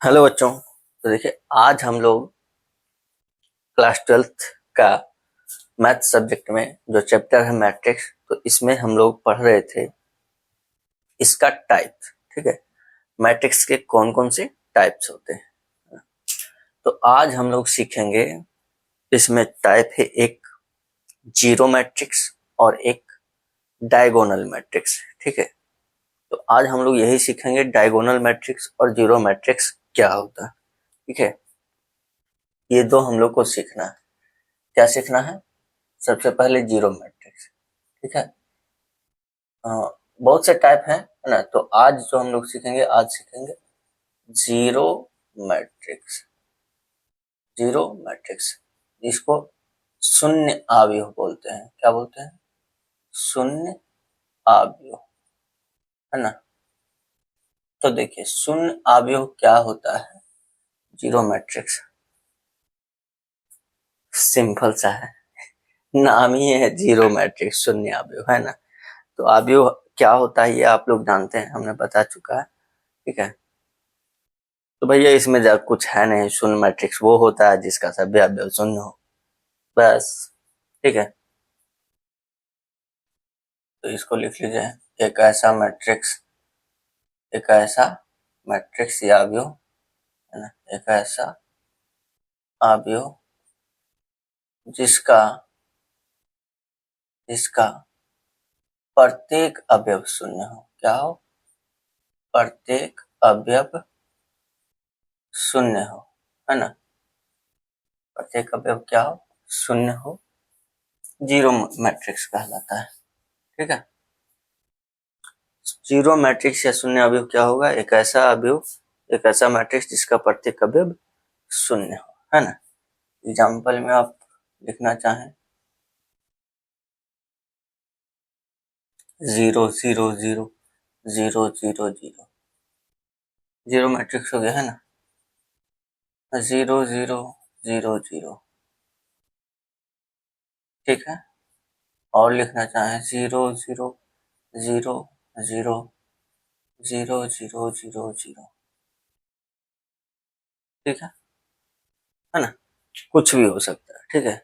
Hello बच्चों। तो देखिए, आज हम लोग क्लास 12th का मैथ सब्जेक्ट में जो चैप्टर है मैट्रिक्स, तो इसमें हम लोग पढ़ रहे थे इसका टाइप। ठीक है, मैट्रिक्स के कौन कौन से टाइप्स होते हैं। तो आज हम लोग सीखेंगे, इसमें टाइप है एक जीरो मैट्रिक्स और एक डायगोनल मैट्रिक्स। ठीक है, तो आज हम लोग यही सीखेंगे डायगोनल मैट्रिक्स और जीरो मैट्रिक्स क्या होता है। ठीक है, ये दो हम लोग को सीखना है। क्या सीखना है? सबसे पहले जीरो मैट्रिक्स। ठीक है, बहुत से टाइप हैं, है ना। तो आज जो हम लोग सीखेंगे, आज सीखेंगे जीरो मैट्रिक्स। जीरो मैट्रिक्स, जिसको शून्य आव्यूह बोलते हैं। क्या बोलते हैं? शून्य आव्यूह, है ना। तो देखिए, शून्य आव्यूह क्या होता है? जीरो मैट्रिक्स सिंपल सा है, नाम ही है जीरो मैट्रिक्स, शून्य आव्यूह, है ना। तो आव्यूह क्या होता है ये आप लोग जानते हैं, हमने बता चुका है। ठीक है, तो भैया इसमें कुछ है नहीं। शून्य मैट्रिक्स वो होता है जिसका सभी अवयव शून्य हो, बस। ठीक है, तो इसको लिख लीजिए। एक ऐसा मैट्रिक्स, एक ऐसा मैट्रिक्स या अवयव, है ना, एक ऐसा अवयव जिसका जिसका प्रत्येक अवयव शून्य हो। क्या हो? प्रत्येक अवयव शून्य हो, है ना। प्रत्येक अवयव क्या हो? शून्य हो, जीरो मैट्रिक्स कहलाता है। ठीक है, जीरो मैट्रिक्स या शून्य अवयव क्या होगा? एक ऐसा अवयव, एक ऐसा मैट्रिक्स जिसका प्रत्येक अवयव शून्य हो, है ना। एग्जाम्पल में आप लिखना चाहें, 0 0 0 0 0 0, जीरो मैट्रिक्स हो गया, है ना। 0 0 0 0, ठीक है। और लिखना चाहें 0 0 0 0 0 0 0 0, ठीक है ना। कुछ भी हो सकता है, ठीक है।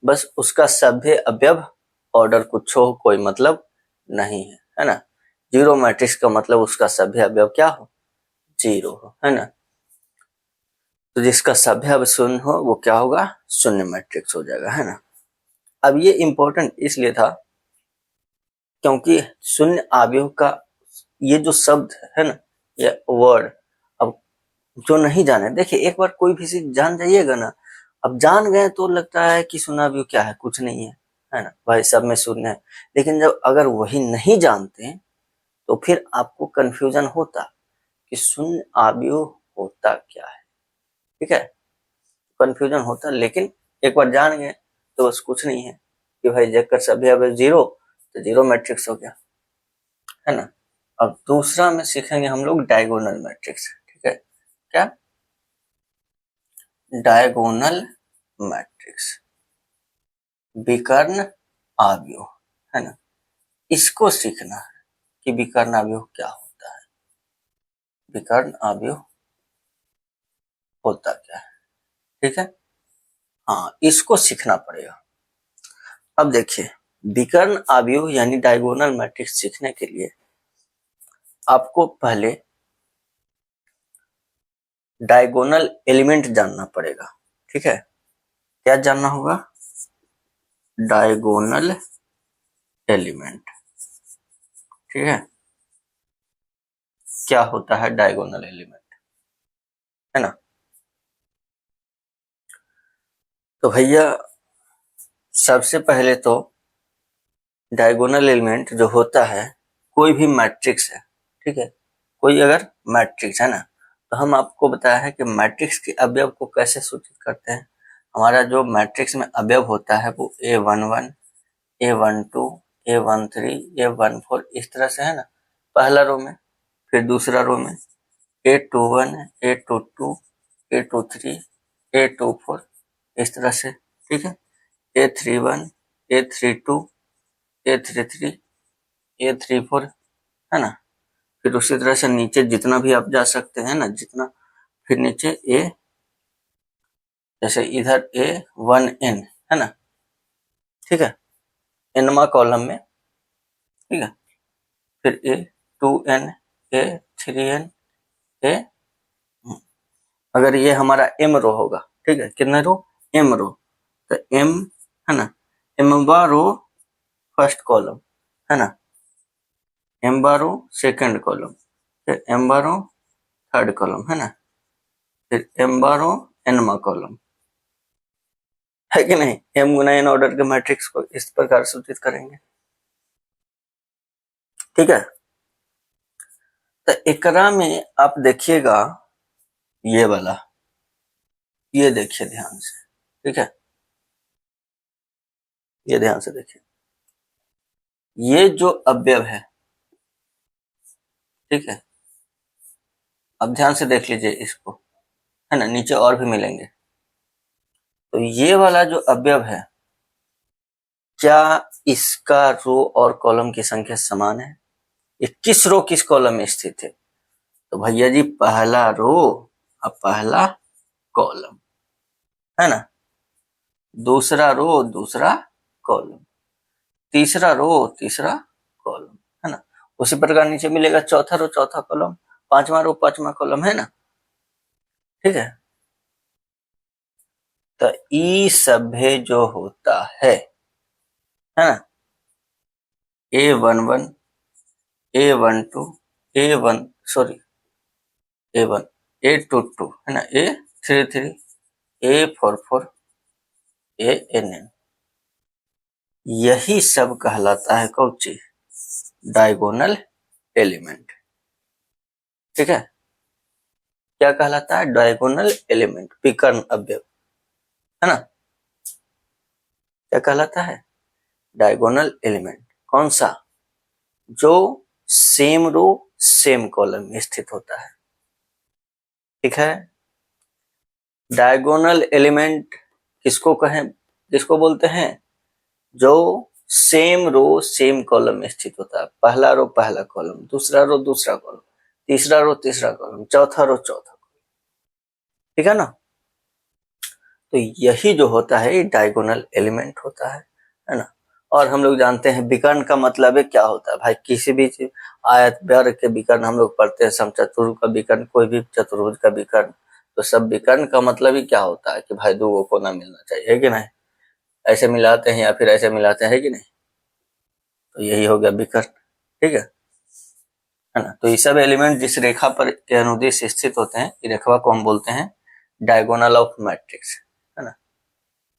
बस उसका सभ्य अवयव ऑर्डर कुछ हो, कोई मतलब नहीं है, है ना। जीरो मैट्रिक्स का मतलब उसका सभ्य अवयव क्या हो? जीरो हो, है ना। तो जिसका सभ्य अवयव शून्य हो वो क्या होगा? शून्य मैट्रिक्स हो जाएगा, है ना। अब ये इंपॉर्टेंट इसलिए था क्योंकि शून्य अवयव का ये जो शब्द है ना, ये वर्ड, अब जो नहीं जाने, देखिए एक बार कोई भी चीज जान जाइएगा ना, अब जान गए तो लगता है कि शून्य अवयव क्या है, कुछ नहीं है ना भाई, सब में शून्य है। लेकिन जब अगर वही नहीं जानते तो फिर आपको कंफ्यूजन होता कि शून्य अवयव होता क्या है। ठीक है, कंफ्यूजन होता, लेकिन एक बार जान गए तो बस कुछ नहीं है कि भाई जेकर सभी अवयव जीरो, तो जीरो मैट्रिक्स हो गया, है ना। अब दूसरा में सीखेंगे हम लोग डायगोनल मैट्रिक्स। ठीक है, क्या? डायगोनल मैट्रिक्स, विकर्ण अवयव, है ना। इसको सीखना है कि विकर्ण अवयव क्या होता है, विकर्ण अवयव होता क्या है। ठीक है, हाँ, इसको सीखना पड़ेगा। अब देखिए, विकर्ण अवयव यानी डायगोनल मैट्रिक्स सीखने के लिए आपको पहले डायगोनल एलिमेंट जानना पड़ेगा। ठीक है, क्या जानना होगा? Diagonal element. ठीक है, क्या होता है डायगोनल एलिमेंट, है ना। तो भैया सबसे पहले तो डायगोनल एलिमेंट जो होता है, कोई भी मैट्रिक्स है, ठीक है, कोई अगर मैट्रिक्स है ना, तो हम आपको बताया है कि मैट्रिक्स के अवयव को कैसे सूचित करते हैं। हमारा जो मैट्रिक्स में अवयव होता है वो A11, A12, A13, A14 इस तरह से, है ना, पहला रो में। फिर दूसरा रो में A21, A22, A23, A24 इस तरह से, ठीक है। A31, A32, A33, A34, है ना। फिर उसी तरह से नीचे जितना भी आप जा सकते हैं ना, जितना फिर नीचे ए, जैसे इधर ए 1n है ना, ठीक है, nवा कॉलम में, ठीक है, फिर ए 2n, ए 3n, ए, अगर ये हमारा m रो होगा, ठीक है, कितना रो, m रो, तो m है ना, mवा रो फर्स्ट कॉलम है ना, mवा रो सेकंड कॉलम, फिर mवा रो थर्ड कॉलम है ना, फिर mवा रो nवा कॉलम, है कि नहीं। m गुना n ऑर्डर के मैट्रिक्स को इस प्रकार सूचित करेंगे, ठीक है। तो एकरा में आप देखिएगा ये वाला, ये देखिए ध्यान से, ठीक है, ये ध्यान से देखिए, ये जो अवयव है, ठीक है, अब ध्यान से देख लीजिए इसको, है ना, नीचे और भी मिलेंगे। तो ये वाला जो अवयव है, क्या इसका रो और कॉलम की संख्या समान है? ये किस रो किस कॉलम में स्थित है? तो भैया जी पहला रो और पहला कॉलम, है ना, दूसरा रो दूसरा कॉलम, तीसरा रो तीसरा कॉलम, है ना। उसी प्रकार नीचे मिलेगा चौथा रो चौथा कॉलम, पांचवा रो पांचवा कॉलम, है ना, ठीक है। तो ई सभ्य जो होता है ना, A11, A12, A1 sorry A1, A22 है ना, A33, A44, ANN, यही सब कहलाता है कौन चीज, डायगोनल एलिमेंट, ठीक है। क्या कहलाता है, डायगोनल एलिमेंट, विकर्ण अवयव, है ना, क्या कहलाता है, डायगोनल एलिमेंट। कौन सा, जो सेम रो सेम कॉलम में स्थित होता है, ठीक है। डायगोनल एलिमेंट किसको कहें, किसको बोलते हैं, जो सेम रो सेम कॉलम में स्थित होता है, पहला रो पहला कॉलम, दूसरा रो दूसरा कॉलम, तीसरा रो तीसरा कॉलम, चौथा रो चौथा कॉलम, ठीक है ना। तो यही जो होता है ये डायगोनल एलिमेंट होता है ना। और हम लोग जानते हैं विकर्ण का मतलब है क्या होता है भाई, किसी भी आयत वर्ग के विकर्ण हम लोग पढ़ते हैं, समचतुर्भुज का विकर्ण, कोई भी चतुर्भुज का विकर्ण, तो सब विकर्ण का मतलब ही क्या होता है कि भाई दो कोना मिलना चाहिए, है कि नहीं, ऐसे मिलाते हैं या फिर ऐसे मिलाते हैं कि नहीं, तो यही हो गया विकर्ण, ठीक है ना। तो ये सब एलिमेंट जिस रेखा पर के अनुदिश स्थित होते हैं, ये रेखा को हम बोलते हैं डायगोनल ऑफ मैट्रिक्स, है ना,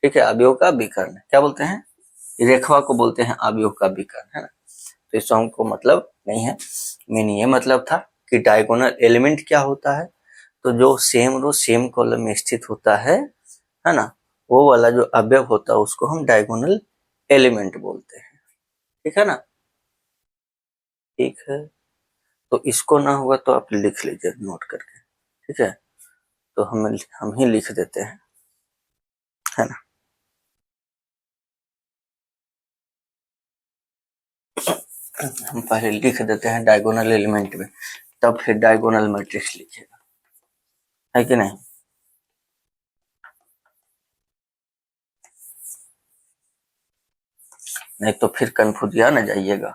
ठीक है, अवयव का विकर्ण, क्या बोलते हैं, रेखा को बोलते हैं अवयव का विकर्ण, है ना। तो इस सॉन्ग को मतलब नहीं है, मीनिंग ये मतलब था कि डायगोनल एलिमेंट क्या होता है, तो जो सेम रो सेम कॉलम में स्थित होता है ना, वो वाला जो अवयव होता है उसको हम डायगोनल एलिमेंट बोलते हैं, ठीक है ना, ठीक है। तो इसको ना हुआ तो आप लिख लीजिए नोट करके, ठीक है, तो हम ही लिख देते हैं, है ना। हम पहले लिख देते हैं डायगोनल एलिमेंट में, तब फिर डायगोनल मैट्रिक्स लिखिएगा, है कि नहीं। नहीं तो फिर कंफ्यूजिया न जाइएगा,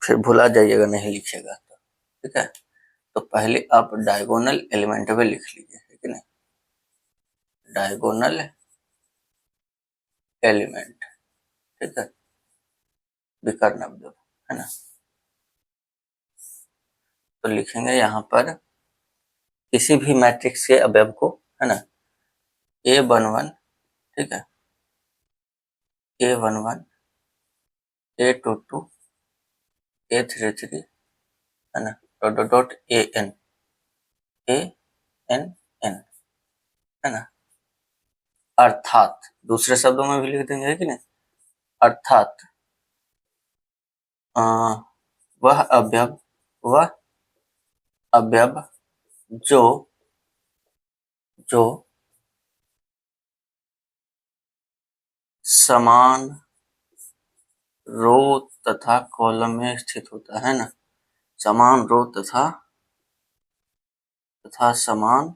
फिर भुला जाइएगा नहीं लिखिएगा तो, ठीक है। तो पहले आप डायगोनल एलिमेंट में लिख लीजिए, है कि नहीं, डायगोनल एलिमेंट, ठीक है, विकर्ण अवयव, है ना। तो लिखेंगे यहाँ पर किसी भी मैट्रिक्स के अवयव को, है ना, A11, ठीक है, A11, A22, A33, है ना, dot dot dot AN, ANN, है ना, अर्थात, दूसरे शब्दों में भी लिख देंगे, है कि नहीं, अर्थात वह अवयव, वह अवयव जो जो समान रो तथा कॉलम में स्थित होता है ना, समान रो तथा तथा समान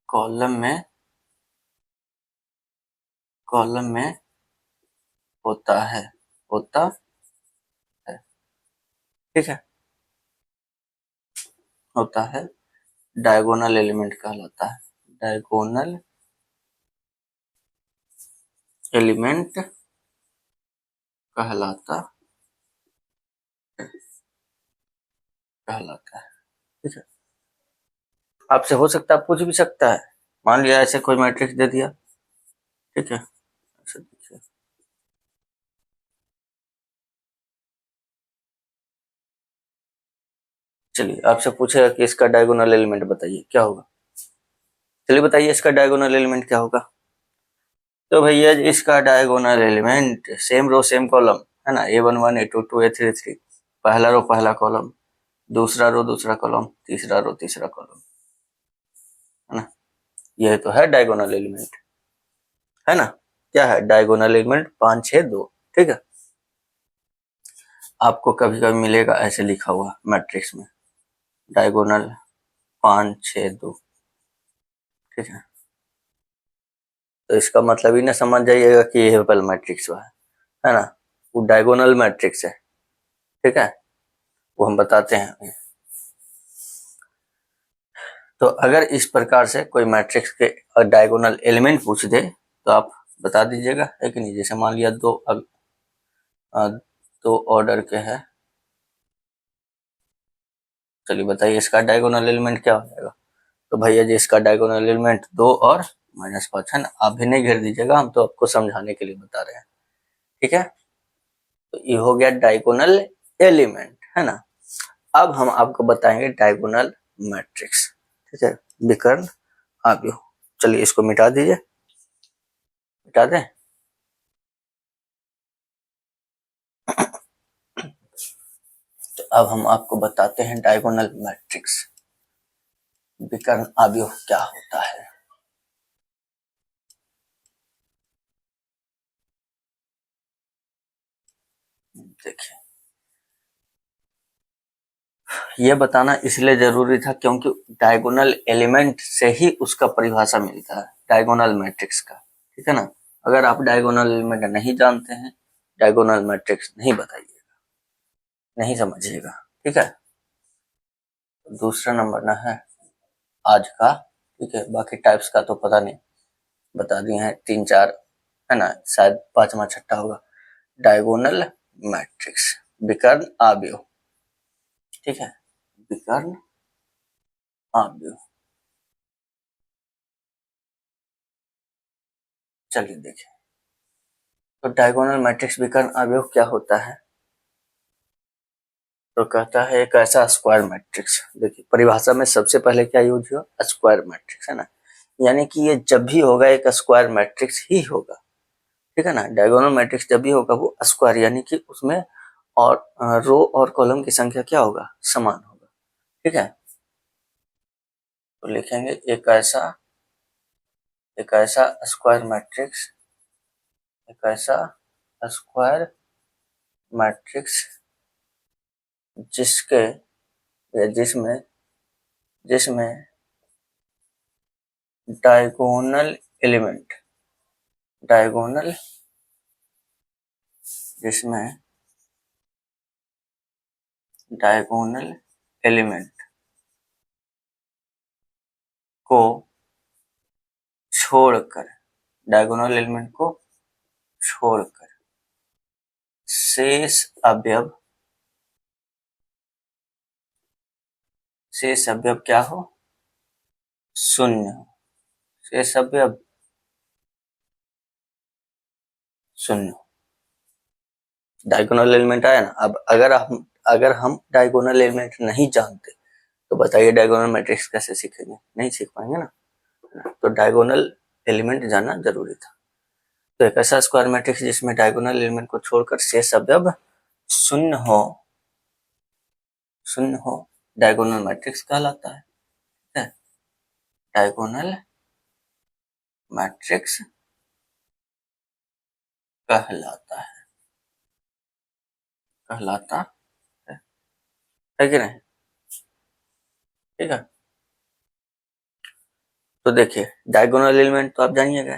कॉलम में होता है ठीक है, होता है, डायगोनल एलिमेंट कहलाता है। डायगोनल एलिमेंट कहलाता कहलाता है ठीक है। आपसे हो सकता है, पूछ भी सकता है। मान लिया ऐसे कोई मैट्रिक्स दे दिया, ठीक है, ऐसे देखिए, चलिए आपसे पूछेगा कि इसका डायगोनल एलिमेंट बताइए, क्या होगा। चलिए बताइए इसका डायगोनल एलिमेंट क्या होगा। तो भैया इसका diagonal element same row same column है ना, A11 A22 A33, पहला रो पहला कॉलम, दूसरा रो दूसरा कॉलम, तीसरा रो तीसरा कॉलम, है ना, यह तो है डायगोनल एलिमेंट, है ना। क्या है डायगोनल एलिमेंट, 5 6 2, ठीक है। आपको कभी कभी मिलेगा ऐसे लिखा हुआ मैट्रिक्स में, डायगोनल 5 6 2, ठीक है। तो इसका मतलब ही ना समझ जाइएगा कि ये हेबल मैट्रिक्स है ना, वो डायगोनल मैट्रिक्स है, ठीक है, वो हम बताते हैं। तो अगर इस प्रकार से कोई मैट्रिक्स के डायगोनल एलिमेंट पूछ दे तो आप बता दीजिएगा, है कि नहीं। जैसे मान लिया दो ऑर्डर के है, चलिए बताइए इसका डायगोनल एलिमेंट क्या हो जाएगा। तो भैया जी इसका डायगोनल एलिमेंट 2 और -5 है ना। आप भी नहीं घेर दीजिएगा, हम तो आपको समझाने के लिए बता रहे हैं, ठीक है। तो ये हो गया डायगोनल एलिमेंट, है ना। अब हम आपको बताएंगे डायगोनल मैट्रिक्स, ठीक है, विकर्ण आव्यूह। चलिए इसको मिटा दीजिए, मिटा दें। तो अब हम आपको बताते हैं डायगोनल मैट्रिक्स विकर्ण आव्यूह क्या होता है। देखिए ये बताना इसलिए जरूरी था क्योंकि डायगोनल एलिमेंट से ही उसका परिभाषा मिलता है डायगोनल मैट्रिक्स का, ठीक है ना। अगर आप डायगोनल एलिमेंट नहीं जानते हैं, डायगोनल मैट्रिक्स नहीं बताइएगा, नहीं समझिएगा, ठीक है। दूसरा नंबर ना है आज का, ठीक है, बाकी टाइप्स का तो पता नहीं, बता दिए हैं 3 4, है ना, शायद 5वां 6ठा होगा। डायगोनल मैट्रिक्स विकर्ण आव्यूह, ठीक है, विकर्ण आव्यूह। चलिए देखिए, तो डायगोनल मैट्रिक्स विकर्ण आव्यूह क्या होता है। तो कहता है एक ऐसा स्क्वायर मैट्रिक्स, देखिए परिभाषा में सबसे पहले क्या यूज हुआ, स्क्वायर मैट्रिक्स, है ना। यानी कि ये जब भी होगा एक स्क्वायर मैट्रिक्स ही होगा, ठीक है ना। डायगोनल मैट्रिक्स जब भी होगा वो स्क्वायर, यानी कि उसमें और रो और कॉलम की संख्या क्या होगा, समान होगा, ठीक है। तो लिखेंगे एक ऐसा स्क्वायर मैट्रिक्स, एक ऐसा स्क्वायर मैट्रिक्स जिसके या जिसमें जिसमें डायगोनल एलिमेंट डायगोनल जिसमें डायगोनल एलिमेंट को छोड़कर डायगोनल एलिमेंट को छोड़कर शेष अवयव क्या हो, शून्य हो। शेष अवयव शून्य। डायगोनल एलिमेंट आया ना। अब अगर हम डायगोनल एलिमेंट नहीं जानते तो बताइए डायगोनल मैट्रिक्स कैसे सीखेंगे, नहीं सीख पाएंगे ना। तो डायगोनल एलिमेंट जानना जरूरी था। तो एक ऐसा स्क्वायर मैट्रिक्स जिसमें डायगोनल एलिमेंट को छोड़कर शेष अवयव शून्य हो, डायगोनल मैट्रिक्स कहलाता है। डायगोनल मैट्रिक्स कहलाता कहलाता है कि नहीं। ठीक है। तो देखिए डायगोनल एलिमेंट तो आप जानिएगा,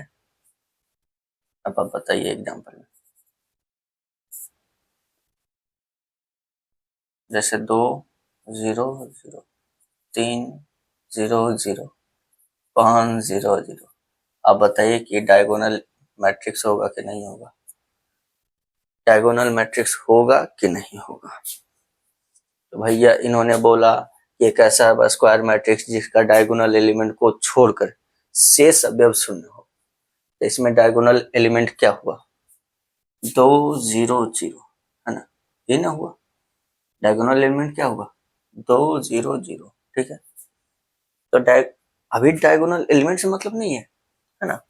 अब आप बताइए एग्जाम्पल में। जैसे 2 0 0, 3 0 0, 5 0 0, आप बताइए कि डायगोनल मैट्रिक्स होगा कि नहीं होगा? डायगोनल मैट्रिक्स होगा कि नहीं होगा? तो भैया इन्होंने बोला कि एक ऐसा स्क्वायर मैट्रिक्स जिसका डायगोनल एलिमेंट को छोड़कर शेष अवयव शून्य हो। तो इसमें डायगोनल एलिमेंट क्या हुआ? 2 0 0, है ना, ये ना हुआ। डायगोनल एलिमेंट क्या हुआ? 2 0 0, ठीक है। तो अभी डायगोनल एलिमेंट से मतलब नहीं है ना,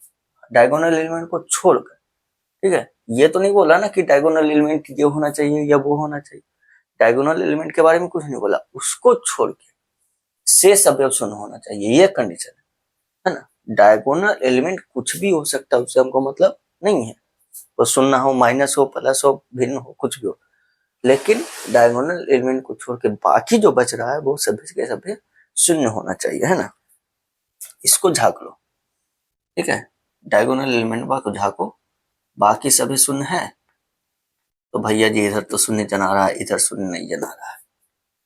डायगोनल एलिमेंट को छोड़कर, ठीक है। ये तो नहीं बोला ना कि डायगोनल एलिमेंट ये होना चाहिए या वो होना चाहिए, डायगोनल एलिमेंट के बारे में कुछ नहीं बोला, उसको छोड़ के शेष अवयव शून्य होना चाहिए, ये कंडीशन है ना। डायगोनल एलिमेंट कुछ भी हो सकता है, उससे हमको मतलब नहीं है, वो शून्य हो, माइनस हो, प्लस हो, भिन्न हो, कुछ भी हो, लेकिन डायगोनल एलिमेंट को छोड़ के बाकी जो बच रहा है वो सभी के सभी शून्य होना चाहिए, है ना। इसको झाँक लो, ठीक है। डायगोनल एलिमेंट को झाँको, बाकी सभी शून्य है, तो भैया जी इधर तो शून्य जना रहा है, इधर शून्य नहीं जना रहा है,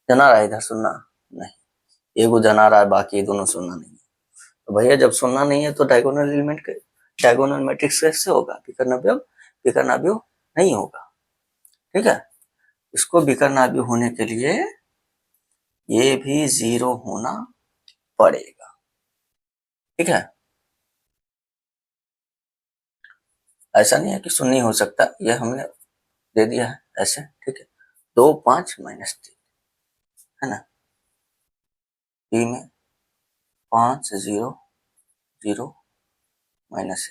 जना रहा है इधर शून्य नहीं, एगो जना रहा है, बाकी दोनों शून्य नहीं है। तो भैया जब शून्य नहीं है तो डायगोनल एलिमेंट के डायगोनल मैट्रिक्स कैसे होगा? विकर्णावयव नहीं होगा, ठीक है। इसको विकर्णावयव होने के लिए ये भी 0 होना पड़ेगा, ठीक है। ऐसा नहीं है कि शून्य हो सकता, ये हमने दे दिया है ऐसे, ठीक है। 2 5 -3, है ना, बी में 5 0 0 -1,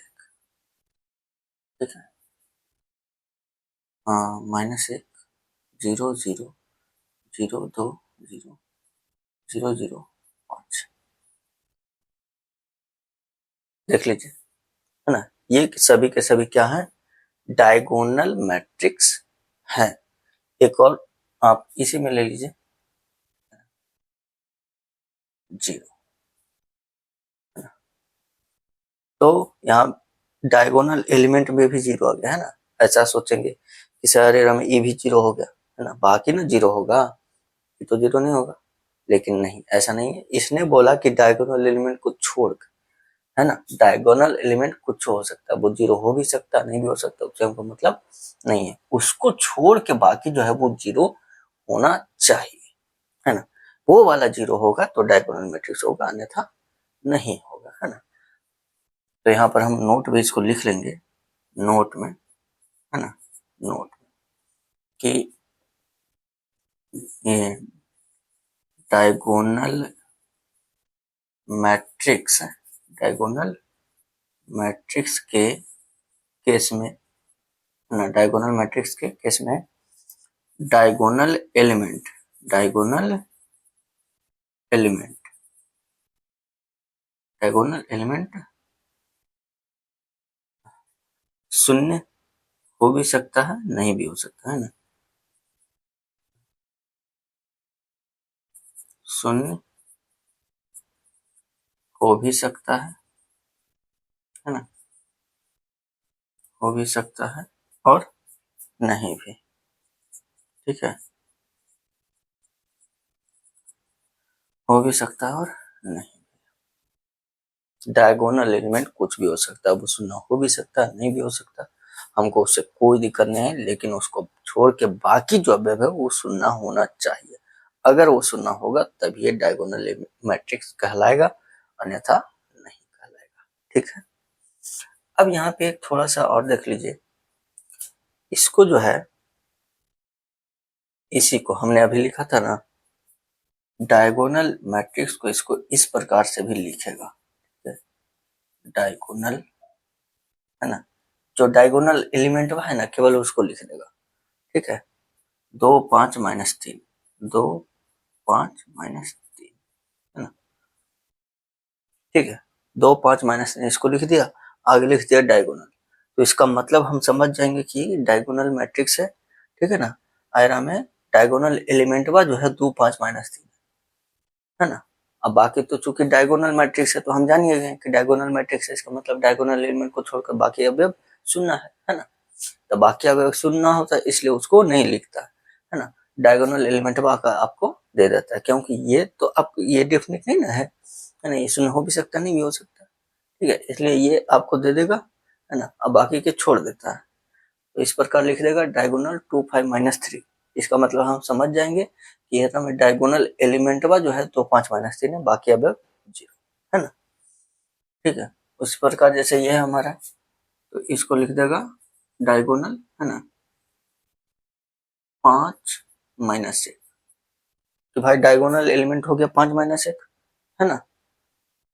ठीक है। हाँ, -1 0 0 0 2 0 0 0 5, देख लीजिए, है ना। ये सभी के सभी क्या है? डायगोनल मैट्रिक्स है। एक और आप इसी में ले लीजिए 0, तो यहाँ डायगोनल एलिमेंट में भी 0 आ गया, है ना। ऐसा सोचेंगे कि सारे में ये भी 0 हो गया, है ना, बाकी ना 0 होगा, ये तो 0 नहीं होगा, लेकिन नहीं, ऐसा नहीं है। इसने बोला कि डायगोनल एलिमेंट को छोड़कर, है ना, डायगोनल एलिमेंट कुछ हो सकता है, वो 0 हो भी सकता है, नहीं भी हो सकता, उससे हमको मतलब नहीं है। उसको छोड़ के बाकी जो है वो 0 होना चाहिए, है ना। वो वाला 0 होगा तो डायगोनल मैट्रिक्स होगा, अन्यथा नहीं होगा, है ना। तो यहाँ पर हम नोट में इसको लिख लेंगे, नोट में, है ना, नोट में कि ये डायगोनल मैट्रिक्स, डायगोनल मैट्रिक्स के केस में, ना, डायगोनल मैट्रिक्स के केस में diagonal element, diagonal element, diagonal element शून्य हो भी सकता है, नहीं भी हो सकता, है ना। शून्य हो भी सकता है ना, हो भी सकता है और नहीं भी, ठीक है, हो भी सकता है और नहीं। डायगोनल एलिमेंट कुछ भी हो सकता है, वो शून्य हो भी सकता है, नहीं भी हो सकता, हमको उससे कोई दिक्कत नहीं है, लेकिन उसको छोड़ के बाकी जो अवयव है वो शून्य होना चाहिए। अगर वो शून्य होगा तभी ये डायगोनल मैट्रिक्स कहलाएगा, अन्यथा नहीं कहलाएगा, ठीक है। अब यहाँ पे एक थोड़ा सा और देख लीजिए, इसको जो है, इसी को हमने अभी लिखा था ना, डायगोनल मैट्रिक्स को इसको इस प्रकार से भी लिखेगा, डायगोनल, है ना, जो डायगोनल एलिमेंट है ना, केवल उसको लिख देगा, ठीक है। 2 5 -3, 2 5 -3, है ना, ठीक है। 2 5 -3 इसको लिख दिया, आगे लिख दिया डायगोनल, तो इसका मतलब हम समझ जाएंगे कि डायगोनल मैट्रिक्स है, ठीक है ना। आयरा में डायगोनल एलिमेंट जो है 2 5 -3, है ना। अब बाकी तो चूंकि डायगोनल मैट्रिक्स है तो हम जान ही गए कि डायगोनल मैट्रिक्स है, इसका मतलब डायगोनल एलिमेंट को छोड़कर बाकी अवयव शून्य है ना। तो बाकी अवयव शून्य होता है इसलिए उसको नहीं लिखता है ना, डायगोनल एलिमेंट आपको दे देता है, क्योंकि ये तो अब ये डेफिनेट नहीं ना है ना, ये शून्य हो भी सकता नहीं भी हो सकता, ठीक है, इसलिए ये आपको दे देगा है ना। अब बाकी के छोड़ देता है, तो इस प्रकार लिख देगा डायगोनल 2 5 माइनस 3। इसका मतलब हम समझ जाएंगे कि ये तो डायगोनल एलिमेंट जो है तो 5 माइनस 3 है, बाकी अवयव 0 है ना, ठीक है। उस प्रकार जैसे ये है हमारा, तो इसको लिख देगा डायगोनल है ना 5 माइनस 1। तो भाई डायगोनल एलिमेंट हो गया 5 माइनस 1 है ना।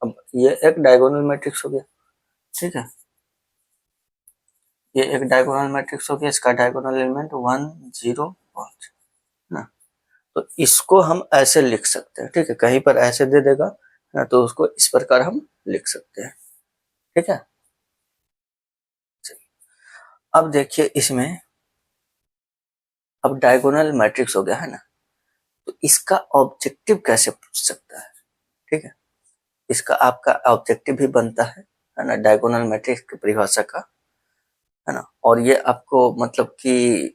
अब ये एक डायगोनल मैट्रिक्स हो गया, ठीक है, ये एक डायगोनल मैट्रिक्स हो गया, इसका डायगोनल एलिमेंट 1 0 5 ना। तो इसको हम ऐसे लिख सकते हैं, ठीक है, कहीं पर ऐसे दे देगा ना तो उसको इस प्रकार हम लिख सकते हैं, ठीक है। अब देखिए इसमें, अब डायगोनल मैट्रिक्स हो गया है ना, तो इसका ऑब्जेक्टिव कैसे पूछ सकता है, ठीक है, इसका आपका ऑब्जेक्टिव भी बनता है ना, डायगोनल मैट्रिक्स की परिभाषा का, है ना। और ये आपको मतलब कि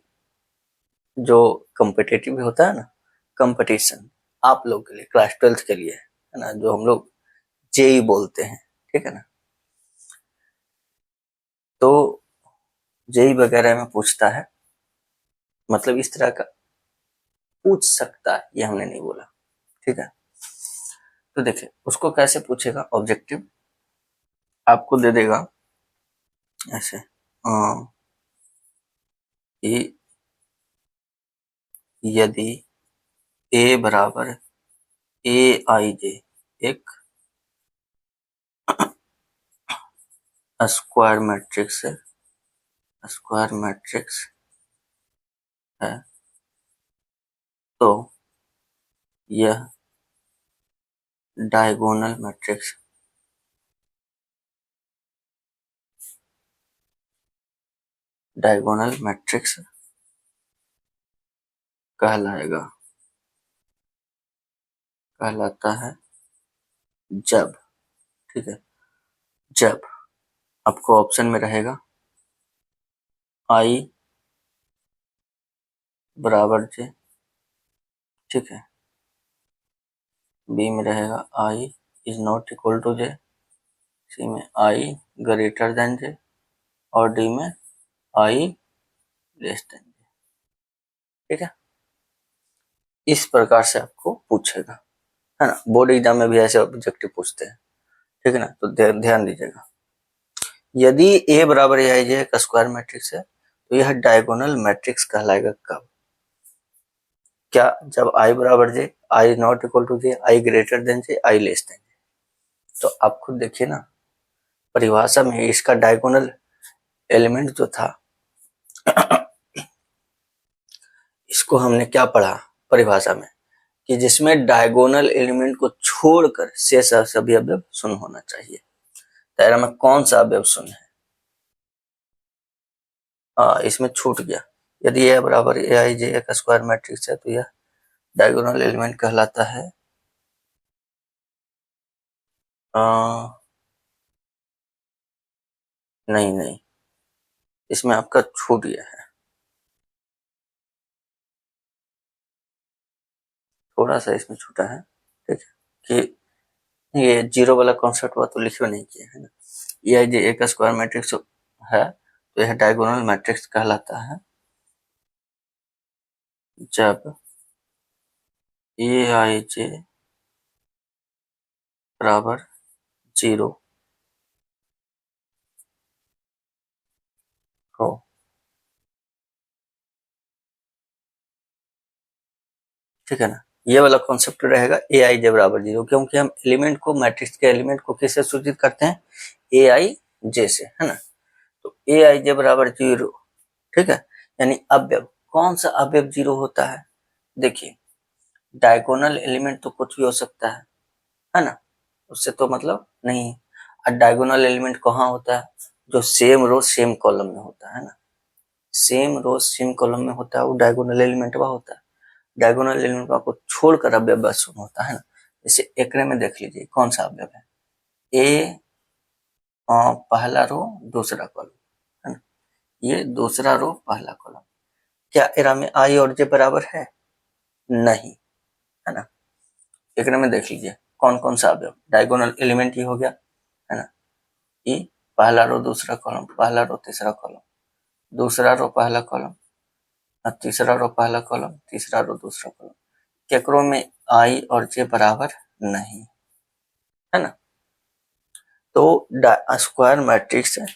जो कॉम्पिटिटिव होता है ना, कंपटीशन आप लोग के लिए क्लास 12th के लिए है ना, जो हम लोग जेई बोलते हैं, ठीक है ना, तो जेई वगैरह में पूछता है, मतलब इस तरह का पूछ सकता है, ये हमने नहीं बोला, ठीक है। तो देखिए उसको कैसे पूछेगा, ऑब्जेक्टिव आपको दे देगा ऐसे कि यदि ए बराबर ए आई जे एक स्क्वायर मैट्रिक्स है, स्क्वायर मैट्रिक्स है, तो यह डायगोनल मैट्रिक्स डायगोनल मैट्रिक्स कहलाएगा, कहलाता है जब, ठीक है, जब आपको ऑप्शन में रहेगा आई बराबर जे, ठीक है, बी में रहेगा I is not equal to जे, सी में आई ग्रेटर देन जे, और डी में आई लेस देन जे, ठीक है। इस प्रकार से आपको पूछेगा, है ना, बोर्ड एग्जाम में भी ऐसे ऑब्जेक्टिव पूछते हैं, ठीक है ना। तो ध्यान दीजिएगा, यदि ए बराबर ए आई जे एक स्क्वायर मैट्रिक्स है तो यह डायगोनल मैट्रिक्स कहलाएगा कब, क्या, जब आई बराबर J, I not equal to J, I greater than J, I less than J. तो आप खुद देखिए ना, परिभाषा में इसका डायगोनल एलिमेंट जो था इसको हमने क्या पढ़ा परिभाषा में, कि जिसमें डायगोनल एलिमेंट को छोड़कर शेष सभी अवयव शून्य होना चाहिए। दायरा में कौन सा अवयव शून्य है, इसमें छूट गया। यदि ए बराबर ए आई जे एक स्क्वायर मैट्रिक्स है तो यह डायगोनल एलिमेंट कहलाता है नहीं नहीं, इसमें आपका छूट गया है, थोड़ा सा इसमें छूटा है, ठीक है, कि ये जीरो वाला कॉन्सेप्ट हुआ तो लिखो नहीं किया है ना। ए आई जे एक स्क्वायर मैट्रिक्स है तो यह डायगोनल मैट्रिक्स कहलाता है जब ए आई जे बराबर 0 हो, ठीक है ना। ये वाला कॉन्सेप्ट रहेगा ए आई जे बराबर 0, क्योंकि हम एलिमेंट को, मैट्रिक्स के एलिमेंट को किससे सूचित करते हैं, ए आई जे से, है ना। तो ए आई जे बराबर 0, ठीक है, यानी अवयव, कौन सा अवयव 0 होता है, देखिए डायगोनल एलिमेंट तो कुछ भी हो सकता है ना, उससे तो मतलब नहीं है। और डायगोनल एलिमेंट कहाँ होता है, जो सेम रो सेम कॉलम में होता है ना, सेम रो सेम कॉलम में होता है वो डायगोनल एलिमेंट वह होता है। डायगोनल एलिमेंट को छोड़कर अवयव शून्य होता है ना, जैसे एकरे में देख लीजिए कौन सा अवयव है, ए पहला रो दूसरा कॉलम, है ना, ये दूसरा रो पहला कॉलम। क्या एरा में आई और जे बराबर है? नहीं, है ना। एकरे में देख लीजिए कौन कौन सा अवयव, डायगोनल एलिमेंट ही हो गया, है ना, ई पहला रो दूसरा कॉलम, पहला रो तीसरा कॉलम, दूसरा रो पहला कॉलम, तीसरा रो पहला कॉलम, तीसरा रो दूसरा कॉलम। केकरो में आई और जे बराबर नहीं, है ना। तो स्क्वायर मैट्रिक्स है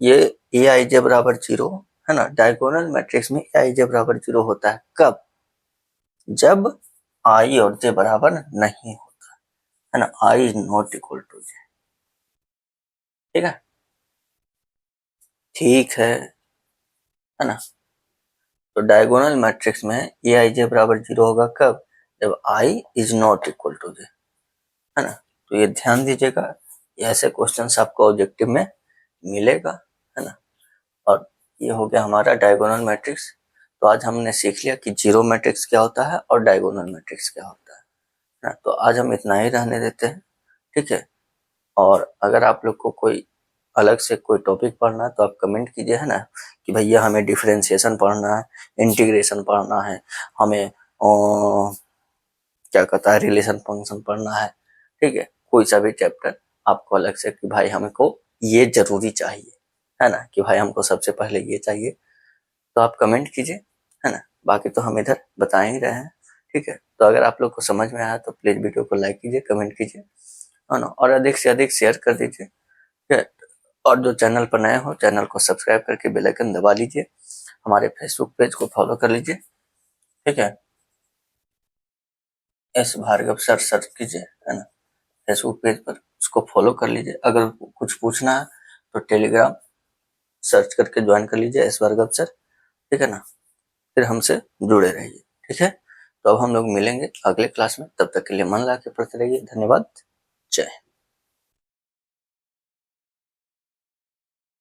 ये, ए आई जे बराबर 0, है ना। डायगोनल मैट्रिक्स में ए आई जे बराबर 0 होता है कब? जब आई और जे बराबर नहीं होता, है ना, I is not equal to जे। ठीक है, ठीक है ना। तो डायगोनल मैट्रिक्स में ए आई जे बराबर 0 होगा कब? जब I is not equal to जे, है ना। तो ये ध्यान दीजिएगा, ऐसे क्वेश्चंस आपको ऑब्जेक्टिव में मिलेगा, है ना। और ये हो गया हमारा डायगोनल मैट्रिक्स। तो आज हमने सीख लिया कि जीरो मैट्रिक्स क्या होता है और डायगोनल मैट्रिक्स क्या होता है ना। तो आज हम इतना ही रहने देते हैं, ठीक है। और अगर आप लोग को कोई अलग से कोई टॉपिक पढ़ना है तो आप कमेंट कीजिए, है ना, कि भैया हमें डिफरेंशिएशन पढ़ना है, इंटीग्रेशन पढ़ना है, हमें क्या कहता है रिलेशन फंक्शन पढ़ना है, ठीक है। कोई सा भी चैप्टर आपको अलग से कि भाई हमको ये जरूरी चाहिए, है ना, कि भाई हमको सबसे पहले ये चाहिए, तो आप कमेंट कीजिए, है ना। बाकी तो हम इधर बता ही रहे हैं, ठीक है। तो अगर आप लोग को समझ में आया तो प्लीज वीडियो को लाइक कीजिए, कमेंट कीजिए, है ना, और अधिक से अधिक शेयर कर दीजिए, ठीक है। और जो चैनल पर नए हो चैनल को सब्सक्राइब करके बेल आइकन दबा लीजिए, हमारे फेसबुक पेज को फॉलो कर लीजिए, ठीक है। एस भार्गव सर सर्च कीजिए, है ना, फेसबुक पेज पर उसको फॉलो कर लीजिए। अगर कुछ पूछना है तो टेलीग्राम सर्च करके ज्वाइन कर लीजिए एस भार्गव सर, ठीक है ना। फिर हमसे जुड़े रहिए, ठीक है। तो अब हम लोग मिलेंगे अगले क्लास में, तब तक के लिए मन लगा के पढ़ते रहिए। धन्यवाद, जय हिंद।